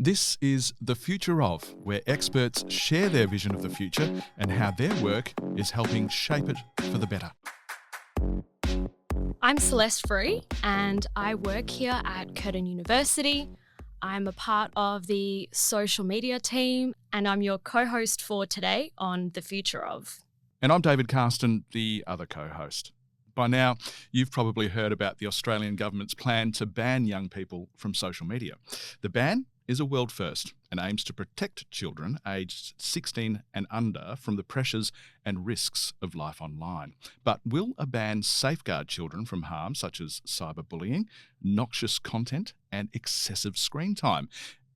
This is The Future Of, where experts share their vision of the future and how their work is helping shape it for the better. I'm Celeste Free and I work here at Curtin University. I'm a part of the social media team and I'm your co-host for today on The Future Of. And I'm David Carston, the other co-host. By now, you've probably heard about the Australian government's plan to ban young people from social media. The ban is a world first and aims to protect children aged 16 and under from the pressures and risks of life online. But will a ban safeguard children from harm such as cyberbullying, noxious content and excessive screen time?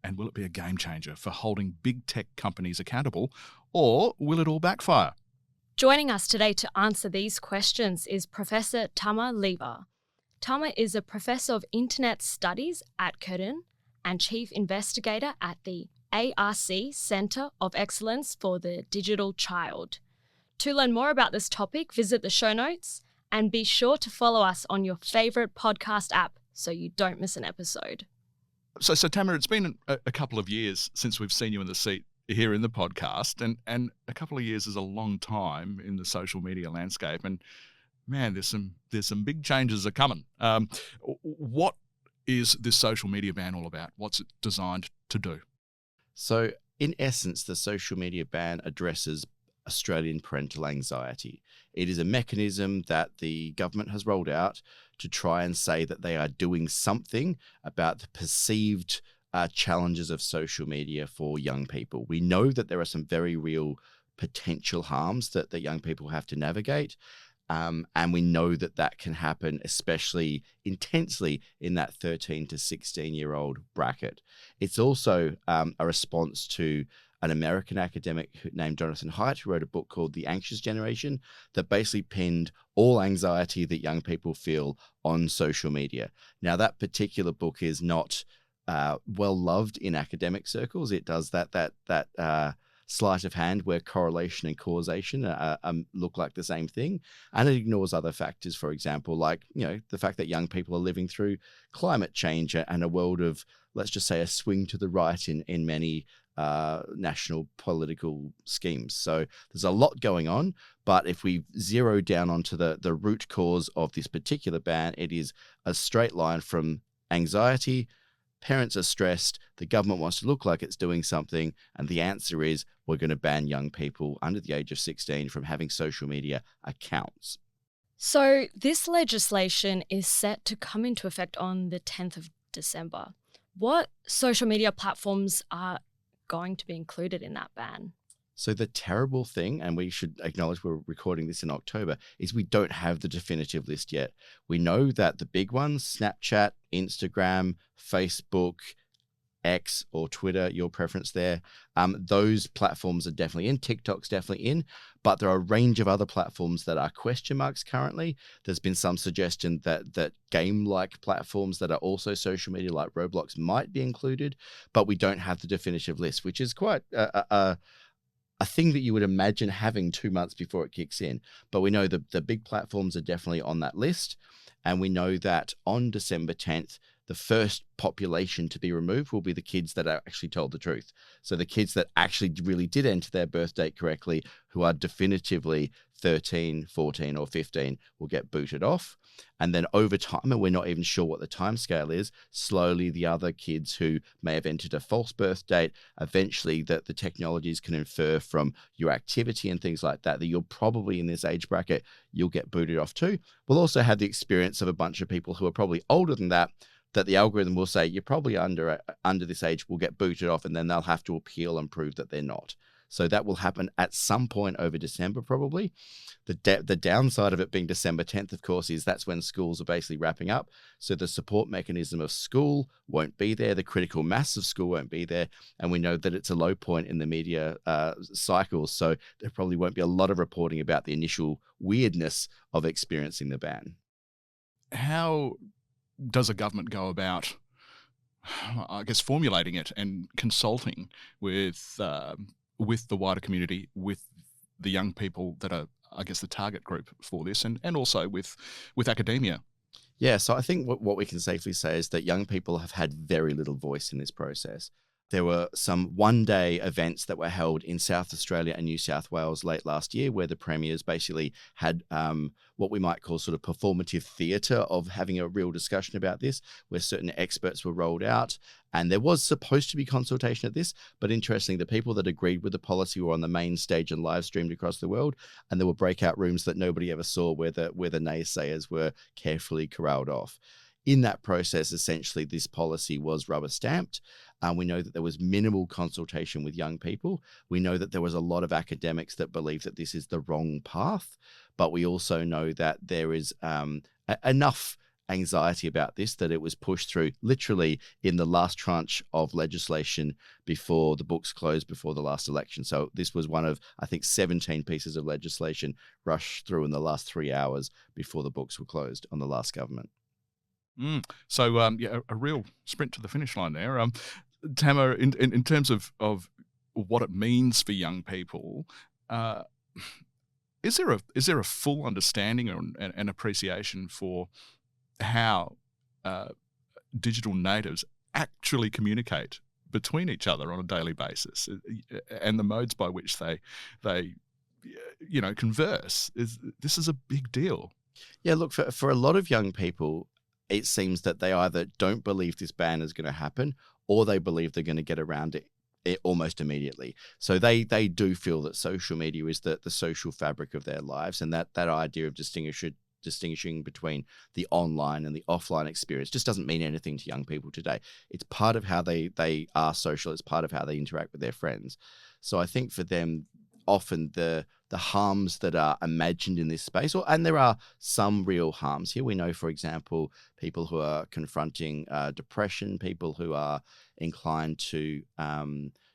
And will it be a game changer for holding big tech companies accountable, or will it all backfire? Joining us today to answer these questions is Professor Tama Lever. Tama is a Professor of Internet Studies at Curtin and Chief Investigator at the ARC Centre of Excellence for the Digital Child. To learn more about this topic, visit the show notes and be sure to follow us on your favourite podcast app so you don't miss an episode. So Tama, it's been a couple of years since we've seen you in the seat here in the podcast, and a couple of years is a long time in the social media landscape. And man, there's some big changes are coming. What is this social media ban all about? What's it designed to do? So in essence, the social media ban addresses Australian parental anxiety. It is a mechanism that the government has rolled out to try and say that they are doing something about the perceived challenges of social media for young people. We know that there are some very real potential harms that young people have to navigate. And we know that that can happen especially intensely in that 13 to 16-year-old bracket. It's also a response to an American academic named Jonathan Haidt, who wrote a book called The Anxious Generation, that basically pinned all anxiety that young people feel on social media. Now, that particular book is not well loved in academic circles. It does that sleight of hand where correlation and causation look like the same thing, and it ignores other factors. For example, like the fact that young people are living through climate change and a world of, let's just say, a swing to the right in many national political schemes. So there's a lot going on, but if we zero down onto the root cause of this particular ban, it is a straight line from anxiety. Parents are stressed, the government wants to look like it's doing something, and the answer is we're going to ban young people under the age of 16 from having social media accounts. So this legislation is set to come into effect on the 10th of December. What social media platforms are going to be included in that ban? So the terrible thing, and we should acknowledge we're recording this in October, is we don't have the definitive list yet. We know that the big ones, Snapchat, Instagram, Facebook, X or Twitter, your preference there, those platforms are definitely in. TikTok's definitely in, but there are a range of other platforms that are question marks currently. There's been some suggestion that game-like platforms that are also social media like Roblox might be included, but we don't have the definitive list, which is quite a thing that you would imagine having 2 months before it kicks in. But we know the big platforms are definitely on that list. And we know that on December 10th, the first population to be removed will be the kids that actually told the truth. So the kids that actually really did enter their birth date correctly, who are definitively 13, 14 or 15 will get booted off. And then over time, and we're not even sure what the time scale is, slowly the other kids who may have entered a false birth date, eventually that the technologies can infer from your activity and things like that you're probably in this age bracket, you'll get booted off too. We'll also have the experience of a bunch of people who are probably older than that the algorithm will say you're probably under this age, will get booted off, and then they'll have to appeal and prove that they're not. So that will happen at some point over December, probably. The downside of it being December 10th, of course, is that's when schools are basically wrapping up. So the support mechanism of school won't be there. The critical mass of school won't be there. And we know that it's a low point in the media cycles. So there probably won't be a lot of reporting about the initial weirdness of experiencing the ban. How does a government go about, I guess, formulating it and consulting with the wider community, with the young people that are, I guess, the target group for this, and also with academia? Yeah, so I think what we can safely say is that young people have had very little voice in this process. There were some one-day events that were held in South Australia and New South Wales late last year, where the premiers basically had what we might call sort of performative theatre of having a real discussion about this, where certain experts were rolled out. And there was supposed to be consultation at this, but interestingly, the people that agreed with the policy were on the main stage and live streamed across the world. And there were breakout rooms that nobody ever saw where the naysayers were carefully corralled off. In that process, essentially, this policy was rubber stamped. We know that there was minimal consultation with young people. We know that there was a lot of academics that believe that this is the wrong path, but we also know that there is enough anxiety about this that it was pushed through literally in the last tranche of legislation before the books closed before the last election. So this was one of, I think, 17 pieces of legislation rushed through in the last 3 hours before the books were closed on the last government. So, a real sprint to the finish line there. Tama, in terms of what it means for young people, is there a full understanding and appreciation for how digital natives actually communicate between each other on a daily basis, and the modes by which they converse? This is a big deal. Yeah, look, for a lot of young people, it seems that they either don't believe this ban is going to happen, or they believe they're going to get around it almost immediately. So they do feel that social media is the social fabric of their lives, and that idea of distinguishing between the online and the offline experience just doesn't mean anything to young people today. It's part of how they are social. It's part of how they interact with their friends. So I think for them, often the harms that are imagined in this space, and there are some real harms here. We know, for example, people who are confronting depression, people who are inclined to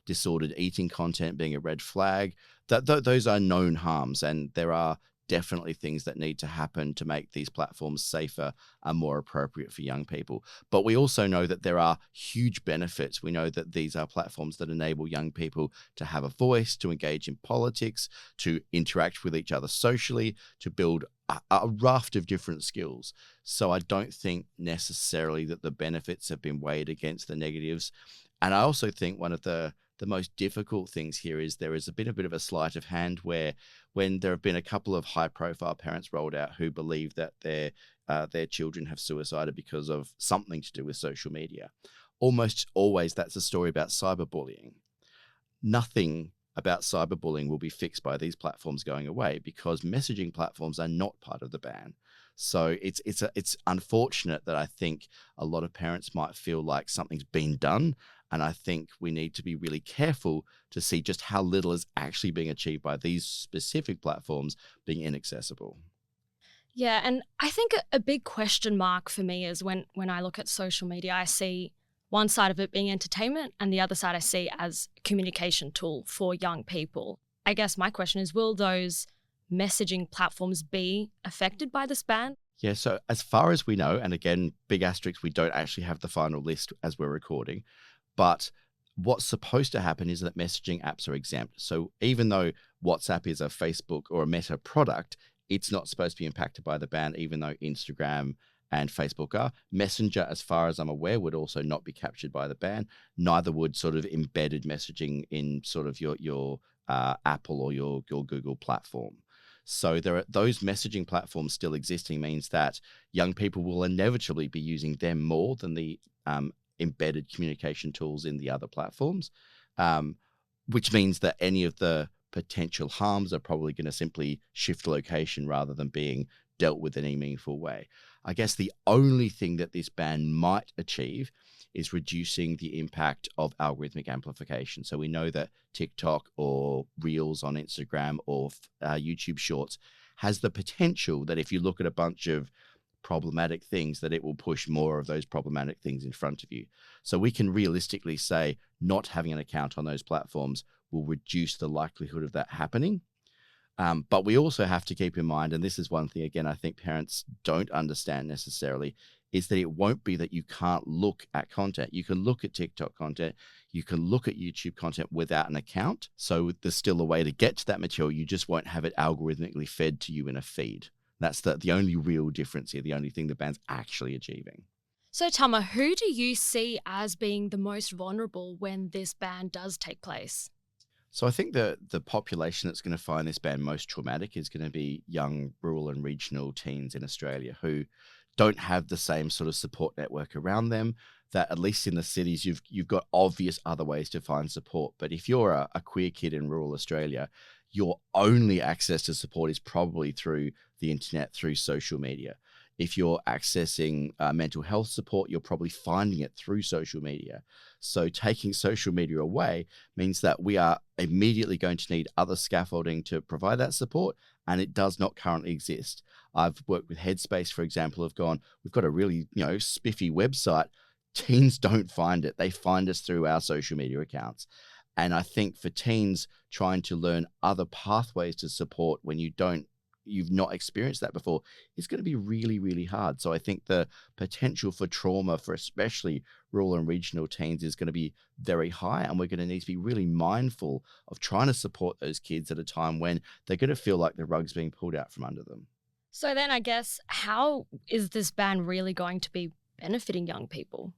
disordered eating content being a red flag, those are known harms, and there are definitely things that need to happen to make these platforms safer and more appropriate for young people. But we also know that there are huge benefits. We know that these are platforms that enable young people to have a voice, to engage in politics, to interact with each other socially, to build a raft of different skills. So I don't think necessarily that the benefits have been weighed against the negatives. And I also think one of the most difficult things here is there is a bit of a sleight of hand where, when there have been a couple of high profile parents rolled out who believe that their children have suicided because of something to do with social media, almost always that's a story about cyberbullying. Nothing about cyberbullying will be fixed by these platforms going away, because messaging platforms are not part of the ban. So it's unfortunate that I think a lot of parents might feel like something's been done. And I think we need to be really careful to see just how little is actually being achieved by these specific platforms being inaccessible. Yeah, and I think a big question mark for me is when I look at social media, I see one side of it being entertainment and the other side I see as a communication tool for young people. I guess my question is, will those messaging platforms be affected by this ban? Yeah, so as far as we know, and again, big asterisks, we don't actually have the final list as we're recording, but what's supposed to happen is that messaging apps are exempt. So even though WhatsApp is a Facebook or a Meta product, it's not supposed to be impacted by the ban, even though Instagram and Facebook are. Messenger, as far as I'm aware, would also not be captured by the ban. Neither would sort of embedded messaging in sort of your Apple or your Google platform. So there are those messaging platforms still existing, means that young people will inevitably be using them more than the embedded communication tools in the other platforms, which means that any of the potential harms are probably going to simply shift location rather than being dealt with in any meaningful way. I guess the only thing that this ban might achieve is reducing the impact of algorithmic amplification. So we know that TikTok or Reels on Instagram or YouTube Shorts has the potential that if you look at a bunch of problematic things, that it will push more of those problematic things in front of you. So we can realistically say not having an account on those platforms will reduce the likelihood of that happening. But we also have to keep in mind, and this is one thing, again, I think parents don't understand necessarily, is that it won't be that you can't look at content. You can look at TikTok content, you can look at YouTube content without an account. So there's still a way to get to that material. You just won't have it algorithmically fed to you in a feed. That's the only real difference here, the only thing the ban's actually achieving. So, Tama, who do you see as being the most vulnerable when this ban does take place? So I think the population that's going to find this ban most traumatic is going to be young rural and regional teens in Australia who don't have the same sort of support network around them. That at least in the cities, you've got obvious other ways to find support. But if you're a queer kid in rural Australia, your only access to support is probably through the internet, through social media. If you're accessing mental health support, you're probably finding it through social media. So taking social media away means that we are immediately going to need other scaffolding to provide that support, and it does not currently exist. I've worked with Headspace, for example, have gone, we've got a really, spiffy website. Teens don't find it. They find us through our social media accounts. And I think for teens trying to learn other pathways to support when you've not experienced that before, it's going to be really, really hard. So I think the potential for trauma for especially rural and regional teens is going to be very high. And we're going to need to be really mindful of trying to support those kids at a time when they're going to feel like the rug's being pulled out from under them. So, then I guess, how is this ban really going to be benefiting young people?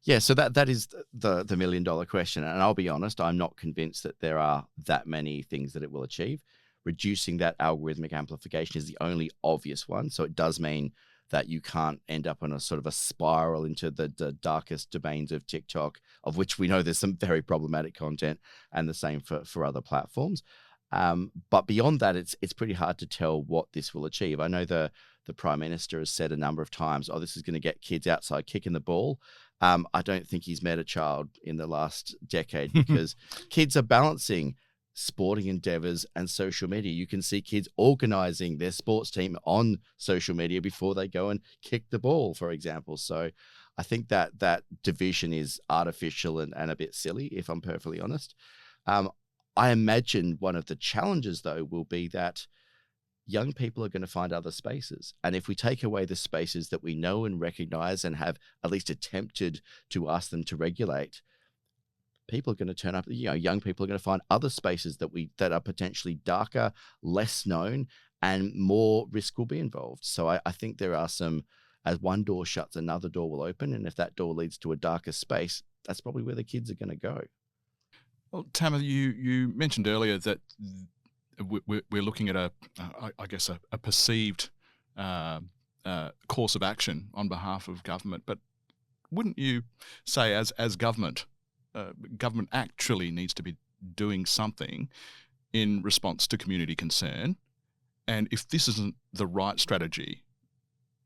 Yeah, so that is the million dollar question. And I'll be honest, I'm not convinced that there are that many things that it will achieve. Reducing that algorithmic amplification is the only obvious one. So it does mean that you can't end up on a sort of a spiral into the darkest domains of TikTok, of which we know there's some very problematic content, and the same for other platforms. But beyond that, it's pretty hard to tell what this will achieve. I know the Prime Minister has said a number of times, oh, this is going to get kids outside kicking the ball. I don't think he's met a child in the last decade because kids are balancing sporting endeavors and social media. You can see kids organizing their sports team on social media before they go and kick the ball, for example. So I think that division is artificial and a bit silly, if I'm perfectly honest. I imagine one of the challenges, though, will be that young people are going to find other spaces. And if we take away the spaces that we know and recognize and have at least attempted to ask them to regulate, people are going to turn up, young people are going to find other spaces that are potentially darker, less known, and more risk will be involved. So I think there are some, as one door shuts, another door will open. And if that door leads to a darker space, that's probably where the kids are going to go. Well, Tama, you mentioned earlier that we're looking at I guess a perceived course of action on behalf of government. But wouldn't you say, as government, government actually needs to be doing something in response to community concern? And if this isn't the right strategy,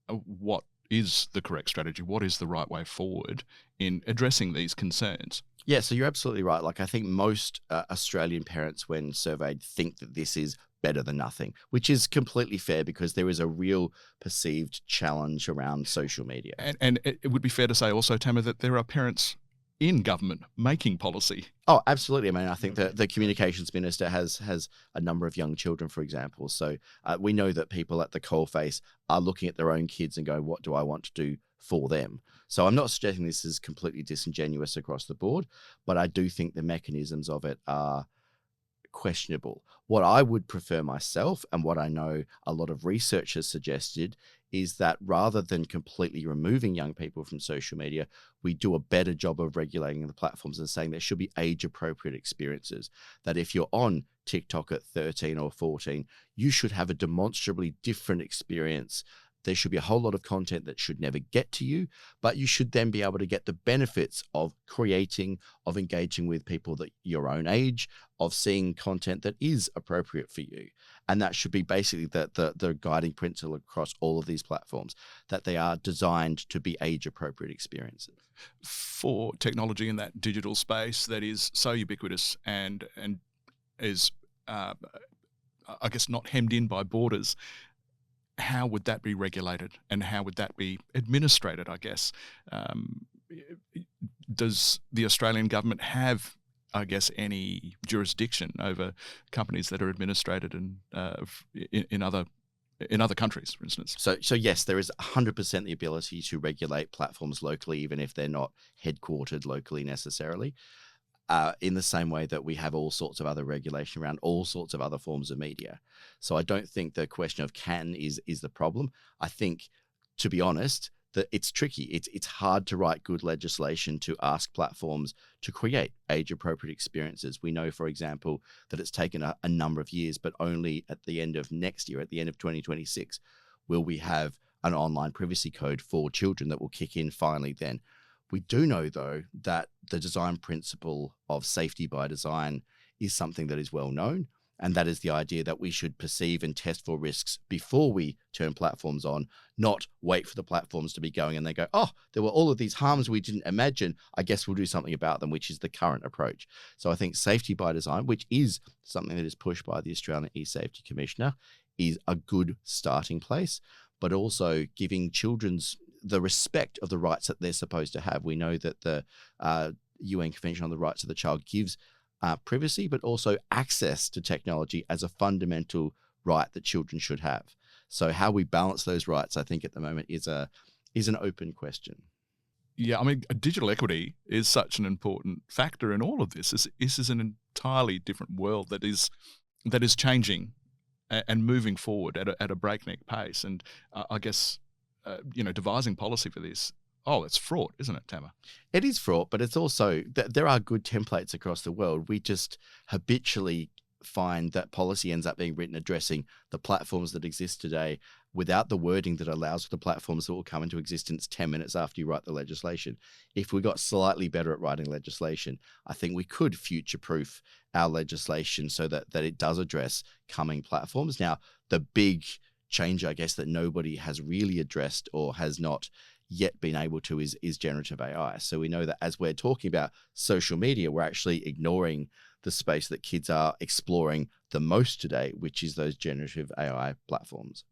what is the correct strategy? What is the right way forward in addressing these concerns? Yeah, so you're absolutely right. Like, I think most Australian parents, when surveyed, think that this is better than nothing, which is completely fair because there is a real perceived challenge around social media. And it would be fair to say also, Tama, that there are parents in government making policy. Oh, absolutely. I mean, I think that the communications minister has a number of young children, for example. So we know that people at the coalface are looking at their own kids and going, what do I want to do for them? So I'm not suggesting this is completely disingenuous across the board, but I do think the mechanisms of it are questionable. What I would prefer myself, and what I know a lot of research has suggested, is that rather than completely removing young people from social media, we do a better job of regulating the platforms and saying there should be age-appropriate experiences. That if you're on TikTok at 13 or 14, you should have a demonstrably different experience. There should be a whole lot of content that should never get to you, but you should then be able to get the benefits of creating, of engaging with people that your own age, of seeing content that is appropriate for you. And that should be basically the guiding principle across all of these platforms, that they are designed to be age-appropriate experiences. For technology in that digital space that is so ubiquitous and is, I guess, not hemmed in by borders, how would that be regulated and how would that be administrated, I guess? Does the Australian government have, I guess, any jurisdiction over companies that are administrated in other countries, for instance? So yes, there is 100% the ability to regulate platforms locally, even if they're not headquartered locally necessarily. In the same way that we have all sorts of other regulation around all sorts of other forms of media. So I don't think the question of can is the problem. I think, to be honest, that it's tricky. It's hard to write good legislation to ask platforms to create age-appropriate experiences. We know, for example, that it's taken a number of years, but only at the end of next year, at the end of 2026, will we have an online privacy code for children that will kick in finally then. We do know, though, that the design principle of safety by design is something that is well known. And that is the idea that we should perceive and test for risks before we turn platforms on, not wait for the platforms to be going and they go, oh, there were all of these harms we didn't imagine. I guess we'll do something about them, which is the current approach. So I think safety by design, which is something that is pushed by the Australian E-Safety Commissioner, is a good starting place, but also giving children's the respect of the rights that they're supposed to have. We know that the UN Convention on the Rights of the Child gives privacy, but also access to technology as a fundamental right that children should have. So how we balance those rights, I think at the moment is an open question. Yeah, I mean, digital equity is such an important factor in all of this. This is an entirely different world that is changing and moving forward at a breakneck pace. And I guess, devising policy for this, it's fraught, isn't it, Tama? It is fraught, but it's also that there are good templates across the world. We just habitually find that policy ends up being written addressing the platforms that exist today without the wording that allows for the platforms that will come into existence 10 minutes after you write the legislation. If we got slightly better at writing legislation, I think we could future-proof our legislation so that it does address coming platforms. Now, the big change, I guess, that nobody has really addressed or has not yet been able to is generative AI. So we know that as we're talking about social media, we're actually ignoring the space that kids are exploring the most today, which is those generative AI platforms.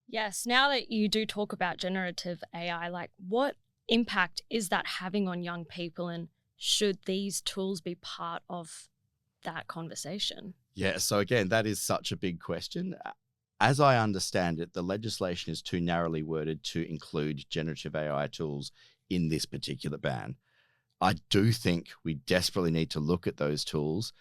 Yes, now that you do talk about generative AI, like what impact is that having on young people, and should these tools be part of that conversation? Yeah, so again, that is such a big question. As I understand it, the legislation is too narrowly worded to include generative AI tools in this particular ban. I do think we desperately need to look at those tools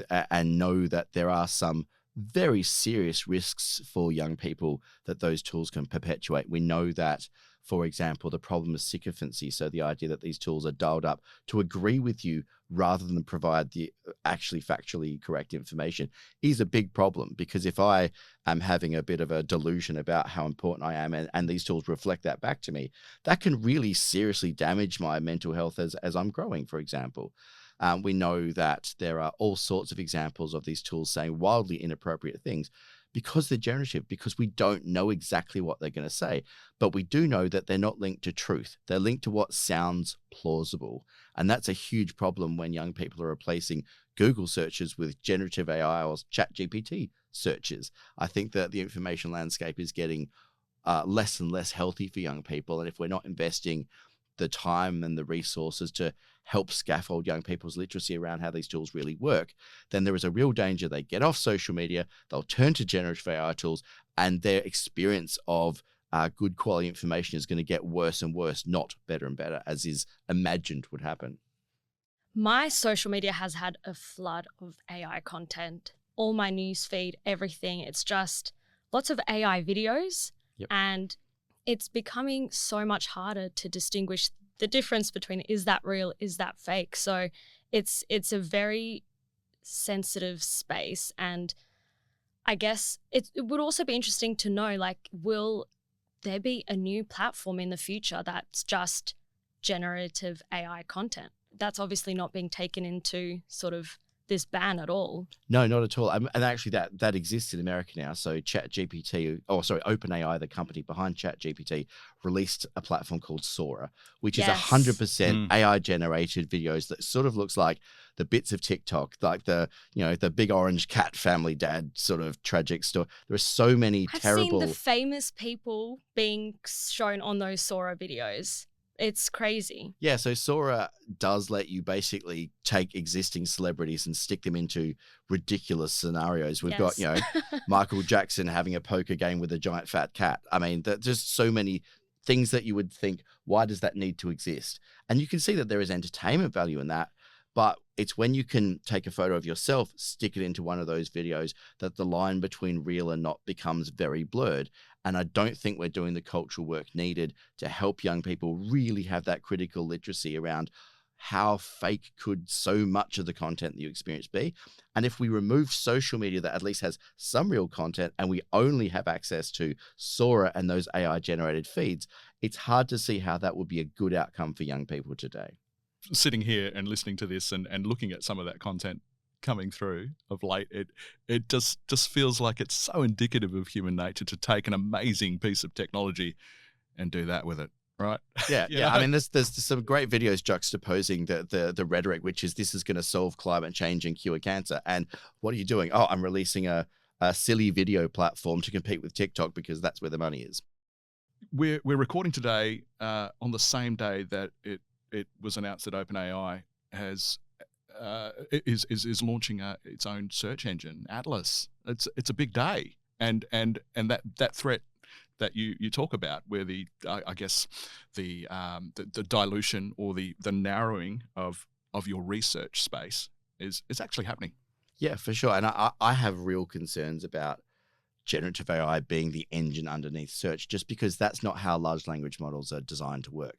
and know that there are some very serious risks for young people that those tools can perpetuate. We know that, for example, the problem of sycophancy, so the idea that these tools are dialed up to agree with you rather than provide the actually factually correct information, is a big problem. Because if I am having a bit of a delusion about how important I am and these tools reflect that back to me, that can really seriously damage my mental health as I'm growing, for example. We know that there are all sorts of examples of these tools saying wildly inappropriate things because they're generative, because we don't know exactly what they're going to say. But we do know that they're not linked to truth. They're linked to what sounds plausible. And that's a huge problem when young people are replacing Google searches with generative AI or ChatGPT searches. I think that the information landscape is getting less and less healthy for young people. And if we're not investing the time and the resources to help scaffold young people's literacy around how these tools really work, then there is a real danger they get off social media, they'll turn to generative AI tools, and their experience of good quality information is going to get worse and worse, not better and better, as is imagined would happen. My social media has had a flood of AI content. All my newsfeed, everything, it's just lots of AI videos. Yep. And it's becoming so much harder to distinguish the difference between is that real, is that fake. So it's a very sensitive space. And I guess it would also be interesting to know, like, will there be a new platform in the future that's just generative AI content? That's obviously not being taken into sort of this ban at all. No, not at all. And actually that exists in America now. So OpenAI, the company behind ChatGPT, released a platform called Sora, which is 100% AI generated videos that sort of looks like the bits of TikTok, like the big orange cat family dad sort of tragic story. There are so many terrible. I've seen the famous people being shown on those Sora videos. It's crazy. Yeah, so Sora does let you basically take existing celebrities and stick them into ridiculous scenarios. We've got, Michael Jackson having a poker game with a giant fat cat. I mean, there's just so many things that you would think, why does that need to exist? And you can see that there is entertainment value in that. But it's when you can take a photo of yourself, stick it into one of those videos, that the line between real and not becomes very blurred. And I don't think we're doing the cultural work needed to help young people really have that critical literacy around how fake could so much of the content that you experience be. And if we remove social media that at least has some real content and we only have access to Sora and those AI generated feeds, it's hard to see how that would be a good outcome for young people today. Sitting here and listening to this and looking at some of that content coming through of late, it just feels like it's so indicative of human nature to take an amazing piece of technology and do that with it, right? Yeah, You yeah. know? I mean, there's some great videos juxtaposing the rhetoric, which is this is going to solve climate change and cure cancer. And what are you doing? Oh, I'm releasing a silly video platform to compete with TikTok because that's where the money is. We're recording today on the same day that it was announced that OpenAI is launching its own search engine, Atlas. It's a big day, and that threat that you talk about, where I guess the dilution or the narrowing of your research space is actually happening. Yeah, for sure. And I have real concerns about generative AI being the engine underneath search, just because that's not how large language models are designed to work.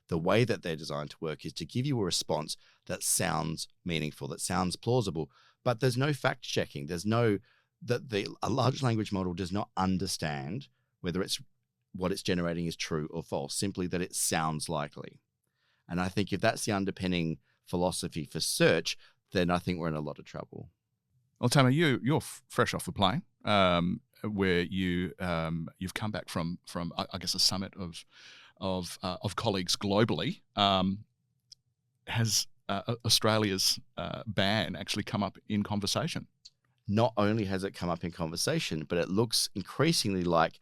The way that they're designed to work is to give you a response that sounds meaningful, that sounds plausible, but there's no fact checking. There's no, a large language model does not understand whether what it's generating is true or false, simply that it sounds likely. And I think if that's the underpinning philosophy for search, then I think we're in a lot of trouble. Well, Tama, you're fresh off the plane, where you've come back from I guess a summit of colleagues globally. Has Australia's ban actually come up in conversation? Not only has it come up in conversation, but it looks increasingly like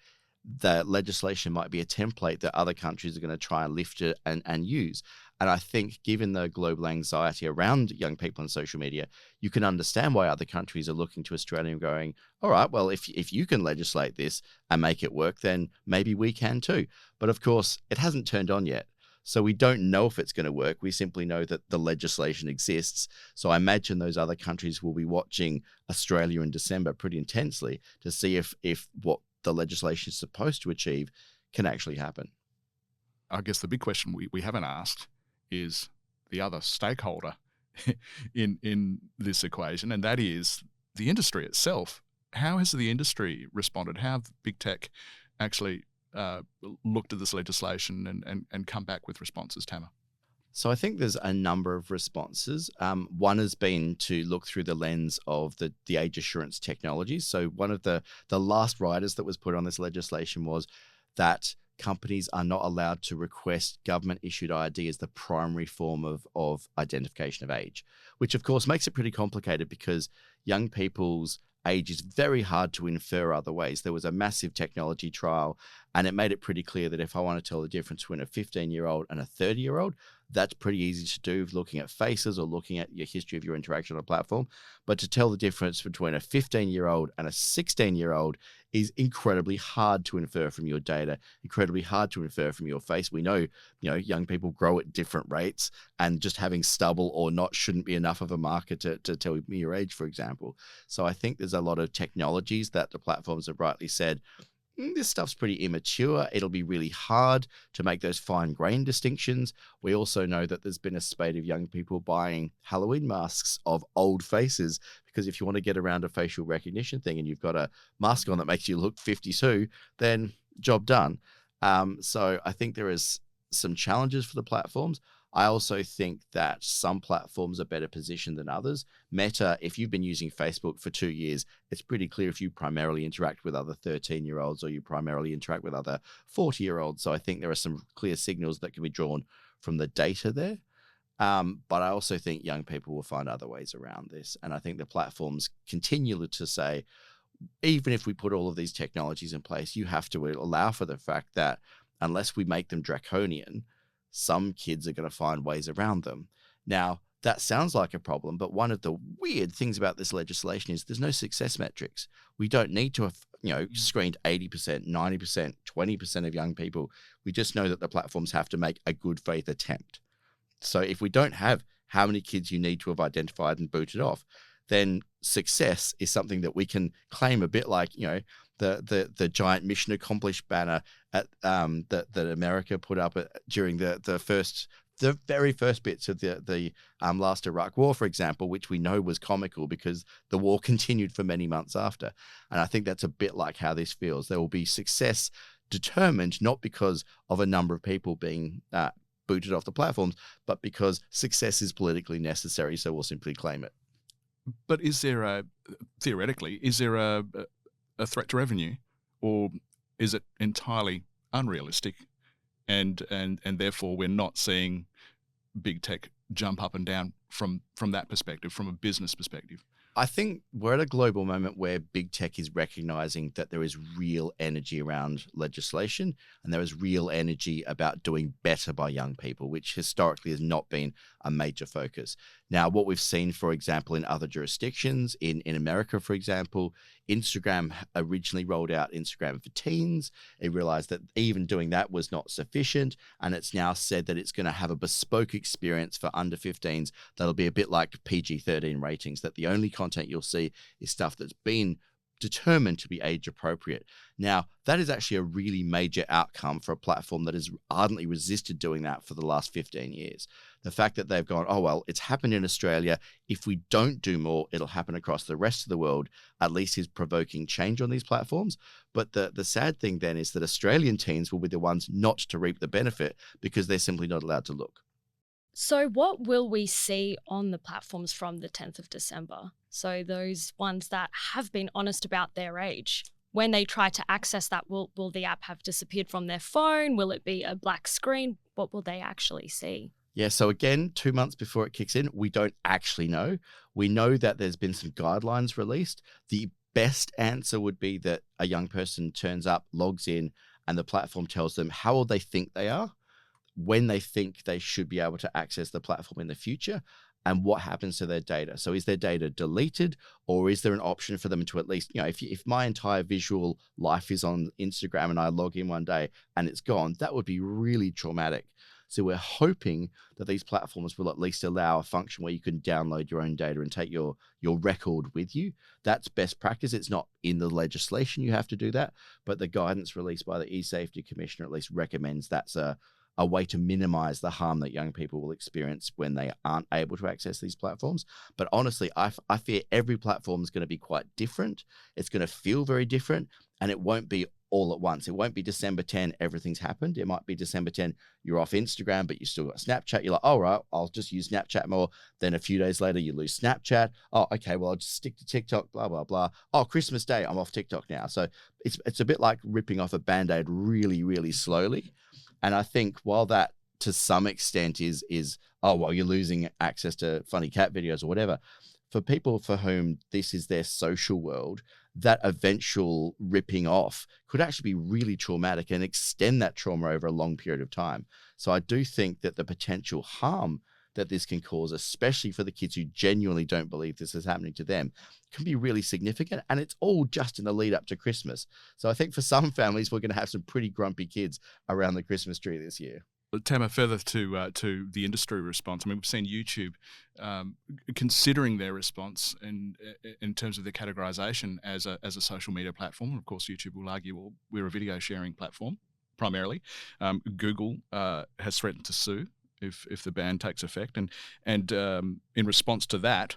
the legislation might be a template that other countries are going to try and lift it and use. And I think given the global anxiety around young people on social media, you can understand why other countries are looking to Australia and going, all right, well, if you can legislate this and make it work, then maybe we can too. But of course, it hasn't turned on yet. So we don't know if it's going to work. We simply know that the legislation exists. So I imagine those other countries will be watching Australia in December pretty intensely to see if what the legislation is supposed to achieve can actually happen. I guess the big question we haven't asked is the other stakeholder in this equation, and that is the industry itself. How has the industry responded? How have big tech actually looked at this legislation and come back with responses, Tama? So I think there's a number of responses. One has been to look through the lens of the age assurance technologies. So one of the last riders that was put on this legislation was that companies are not allowed to request government issued ID as the primary form of identification of age, which of course makes it pretty complicated because young people's age is very hard to infer other ways. There was a massive technology trial and it made it pretty clear that if I want to tell the difference between a 15-year-old and a 30-year-old, that's pretty easy to do looking at faces or looking at your history of your interaction on a platform. But to tell the difference between a 15-year-old and a 16-year-old is incredibly hard to infer from your data, incredibly hard to infer from your face. We know, young people grow at different rates, and just having stubble or not shouldn't be enough of a marker to tell me your age, for example. So I think there's a lot of technologies that the platforms have rightly said, this stuff's pretty immature. It'll be really hard to make those fine grain distinctions. We also know that there's been a spate of young people buying Halloween masks of old faces, because if you want to get around a facial recognition thing and you've got a mask on that makes you look 52, then job done. So I think there is some challenges for the platforms. I also think that some platforms are better positioned than others. Meta, if you've been using Facebook for 2 years, it's pretty clear if you primarily interact with other 13-year-olds or you primarily interact with other 40-year-olds. So I think there are some clear signals that can be drawn from the data there. But I also think young people will find other ways around this. And I think the platforms continue to say, even if we put all of these technologies in place, you have to allow for the fact that unless we make them draconian, some kids are going to find ways around them. Now, that sounds like a problem, but one of the weird things about this legislation is there's no success metrics. We don't need to have, screened 80%, 90%, 20% of young people. We just know that the platforms have to make a good faith attempt. So if we don't have how many kids you need to have identified and booted off, then success is something that we can claim a bit like, the giant mission accomplished banner at that America put up during the very first bits of the last Iraq War, for example, which we know was comical because the war continued for many months after. And I think that's a bit like how this feels. There will be success determined not because of a number of people being booted off the platforms, but because success is politically necessary, so we'll simply claim it. But theoretically, is there a threat to revenue, or is it entirely unrealistic, and therefore we're not seeing big tech jump up and down from that perspective, from a business perspective? I think we're at a global moment where big tech is recognizing that there is real energy around legislation and there is real energy about doing better by young people, which historically has not been a major focus. Now, what we've seen, for example, in other jurisdictions, in America, for example, Instagram originally rolled out Instagram for teens. It realized that even doing that was not sufficient. And it's now said that it's going to have a bespoke experience for under 15s that'll be a bit like PG-13 ratings, that the only content you'll see is stuff that's been determined to be age appropriate. Now, that is actually a really major outcome for a platform that has ardently resisted doing that for the last 15 years. The fact that they've gone, oh, well, it's happened in Australia. If we don't do more, it'll happen across the rest of the world, at least is provoking change on these platforms. But the sad thing then is that Australian teens will be the ones not to reap the benefit because they're simply not allowed to look. So what will we see on the platforms from the 10th of December? So those ones that have been honest about their age, when they try to access that, will the app have disappeared from their phone? Will it be a black screen? What will they actually see? Yeah, so again, 2 months before it kicks in, we don't actually know. We know that there's been some guidelines released. The best answer would be that a young person turns up, logs in, and the platform tells them how old they think they are, when they think they should be able to access the platform in the future, and what happens to their data. So is their data deleted, or is there an option for them to at least, if my entire visual life is on Instagram and I log in one day and it's gone, that would be really traumatic. So we're hoping that these platforms will at least allow a function where you can download your own data and take your record with you. That's best practice. It's not in the legislation you have to do that, but the guidance released by the eSafety Commissioner at least recommends that's a way to minimize the harm that young people will experience when they aren't able to access these platforms. But honestly, I fear every platform is going to be quite different. It's going to feel very different, and it won't be all at once. It won't be December 10, everything's happened. It might be December 10, you're off Instagram, but you still got Snapchat. You're like, all right, I'll just use Snapchat more. Then a few days later, you lose Snapchat. Oh, okay, well, I'll just stick to TikTok, blah, blah, blah. Oh, Christmas Day, I'm off TikTok now. So it's a bit like ripping off a Band-Aid really, really slowly. And I think while that to some extent is, oh, well, you're losing access to funny cat videos or whatever, for people for whom this is their social world, that eventual ripping off could actually be really traumatic and extend that trauma over a long period of time. So I do think that the potential harm that this can cause, especially for the kids who genuinely don't believe this is happening to them, can be really significant. And it's all just in the lead up to Christmas. So I think for some families, we're going to have some pretty grumpy kids around the Christmas tree this year. Tama, further to the industry response, I mean, we've seen YouTube considering their response in terms of their categorization as a social media platform. And of course, YouTube will argue, well, we're a video sharing platform primarily. Google has threatened to sue if the ban takes effect, and in response to that,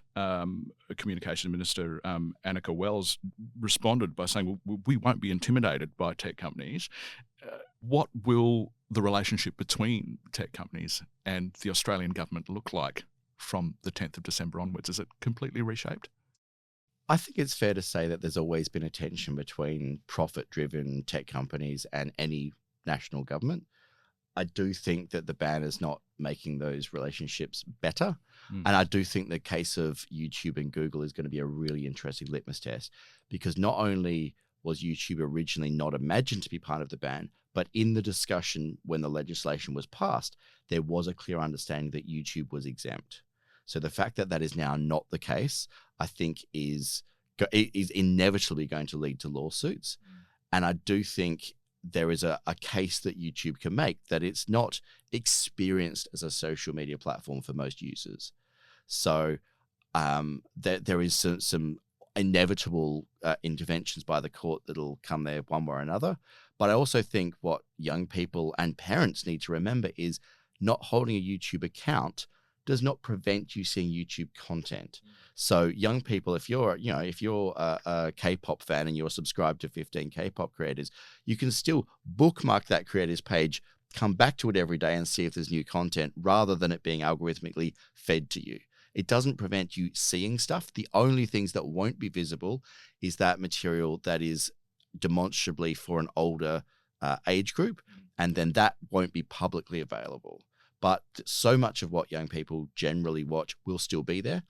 Communications Minister Annika Wells responded by saying, well, we won't be intimidated by tech companies. What will the relationship between tech companies and the Australian government look like from the 10th of December onwards? Is it completely reshaped? I think it's fair to say that there's always been a tension between profit-driven tech companies and any national government. I do think that the ban is not making those relationships better. And I do think the case of YouTube and Google is going to be a really interesting litmus test, because not only was YouTube originally not imagined to be part of the ban, but in the discussion when the legislation was passed, there was a clear understanding that YouTube was exempt. So the fact that that is now not the case, I think is inevitably going to lead to lawsuits. And I do think there is a case that YouTube can make that it's not experienced as a social media platform for most users. So there is some inevitable interventions by the court that'll come there one way or another. But I also think what young people and parents need to remember is not holding a YouTube account does not prevent you seeing YouTube content. So young people, if you're a K-pop fan and you're subscribed to 15 K-pop creators, you can still bookmark that creator's page, come back to it every day and see if there's new content rather than it being algorithmically fed to you. It doesn't prevent you seeing stuff. The only things that won't be visible is that material that is demonstrably for an older age group, and then that won't be publicly available. But so much of what young people generally watch will still be there.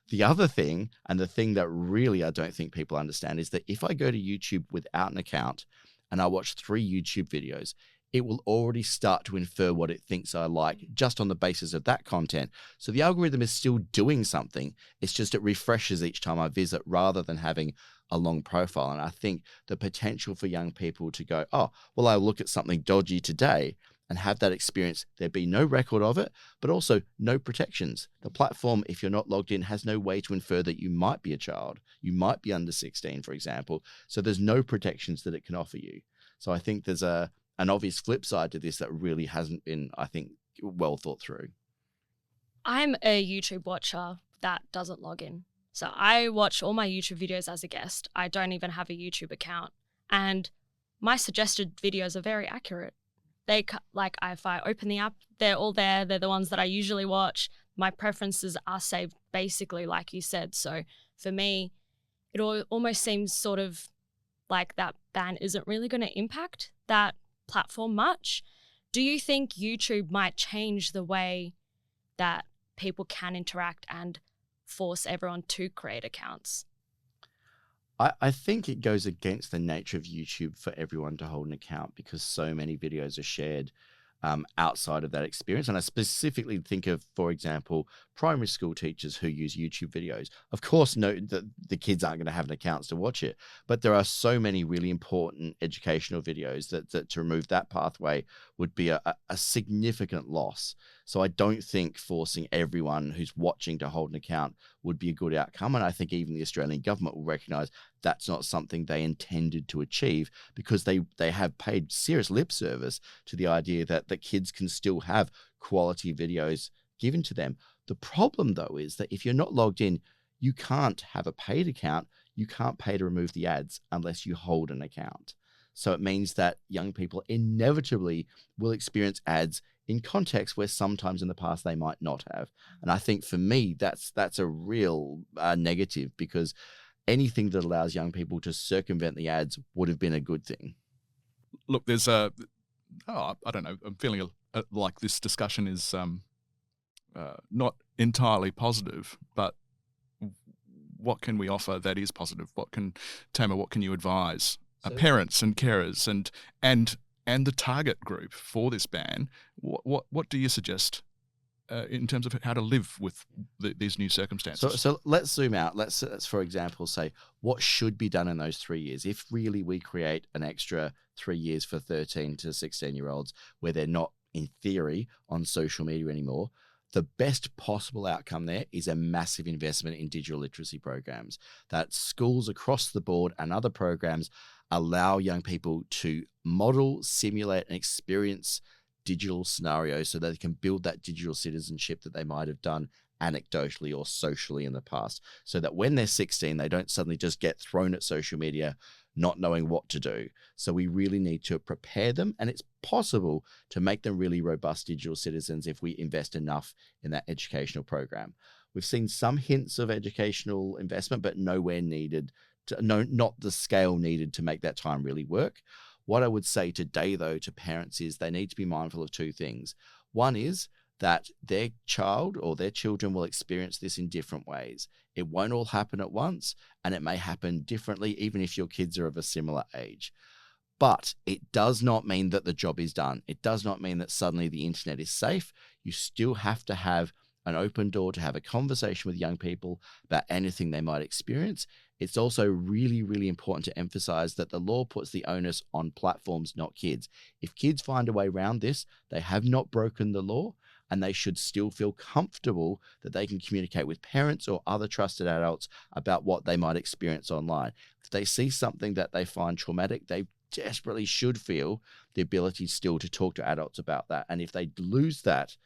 The other thing, and the thing that really I don't think people understand, is that if I go to YouTube without an account and I watch 3 YouTube videos, it will already start to infer what it thinks I like just on the basis of that content. So the algorithm is still doing something. It's just it refreshes each time I visit rather than having a long profile. And I think the potential for young people to go, oh, well, I'll look at something dodgy today and have that experience. There'd be no record of it, but also no protections. The platform, if you're not logged in, has no way to infer that you might be a child. You might be under 16, for example. So there's no protections that it can offer you. So I think there's an obvious flip side to this that really hasn't been, I think, well thought through. I'm a YouTube watcher that doesn't log in. So I watch all my YouTube videos as a guest. I don't even have a YouTube account. And my suggested videos are very accurate. If I open the app, they're all there. They're the ones that I usually watch. My preferences are saved basically like you said. So for me, it almost seems sort of like that ban isn't really going to impact that platform much. Do you think YouTube might change the way that people can interact and force everyone to create accounts? I think it goes against the nature of YouTube for everyone to hold an account because so many videos are shared outside of that experience. And I specifically think of, for example, primary school teachers who use YouTube videos. Of course, no, the kids aren't going to have an account to watch it, but there are so many really important educational videos that to remove that pathway would be a significant loss. So I don't think forcing everyone who's watching to hold an account would be a good outcome. And I think even the Australian government will recognise that's not something they intended to achieve because they have paid serious lip service to the idea that the kids can still have quality videos given to them. The problem, though, is that if you're not logged in, you can't have a paid account. You can't pay to remove the ads unless you hold an account. So it means that young people inevitably will experience ads in contexts where sometimes in the past they might not have. And I think for me, that's a real negative because anything that allows young people to circumvent the ads would have been a good thing. Look, there's I don't know, I'm feeling like this discussion is not entirely positive, but what can we offer that is positive? Tamer, what can you advise parents and carers and the target group for this ban? What do you suggest in terms of how to live with these new circumstances? So let's zoom out. Let's for example say what should be done in those 3 years. If really we create an extra 3 years for 13 to 16-year-olds where they're not in theory on social media anymore, the best possible outcome there is a massive investment in digital literacy programs that schools across the board and other programs allow young people to model, simulate, and experience digital scenarios so that they can build that digital citizenship that they might have done anecdotally or socially in the past, so that when they're 16, they don't suddenly just get thrown at social media not knowing what to do. So we really need to prepare them, and it's possible to make them really robust digital citizens if we invest enough in that educational program. We've seen some hints of educational investment, but nowhere needed not the scale needed to make that time really work. What I would say today, though, to parents is they need to be mindful of 2 things. One is that their child or their children will experience this in different ways. It won't all happen at once, and it may happen differently, even if your kids are of a similar age. But it does not mean that the job is done. It does not mean that suddenly the internet is safe. You still have to have an open door to have a conversation with young people about anything they might experience. It's also really, really important to emphasize that the law puts the onus on platforms, not kids. If kids find a way around this, they have not broken the law. and they should still feel comfortable that they can communicate with parents or other trusted adults about what they might experience online. If they see something that they find traumatic, they desperately should feel the ability still to talk to adults about that. And if they lose that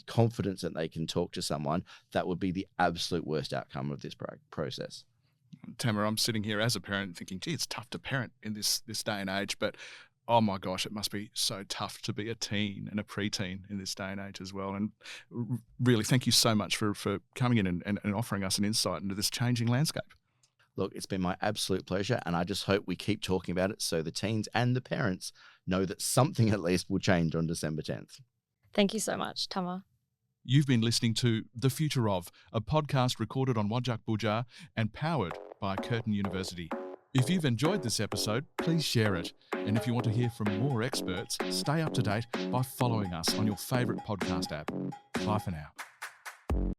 confidence that they can talk to someone, that would be the absolute worst outcome of this process. Tamara, I'm sitting here as a parent thinking, gee, it's tough to parent in this day and age, but oh my gosh, it must be so tough to be a teen and a preteen in this day and age as well. And really, thank you so much for coming in and offering us an insight into this changing landscape. Look, it's been my absolute pleasure, and I just hope we keep talking about it so the teens and the parents know that something at least will change on December 10th. Thank you so much, Tama. You've been listening to The Future Of, a podcast recorded on Wajak Bujar and powered by Curtin University. If you've enjoyed this episode, please share it. And if you want to hear from more experts, stay up to date by following us on your favourite podcast app. Bye for now.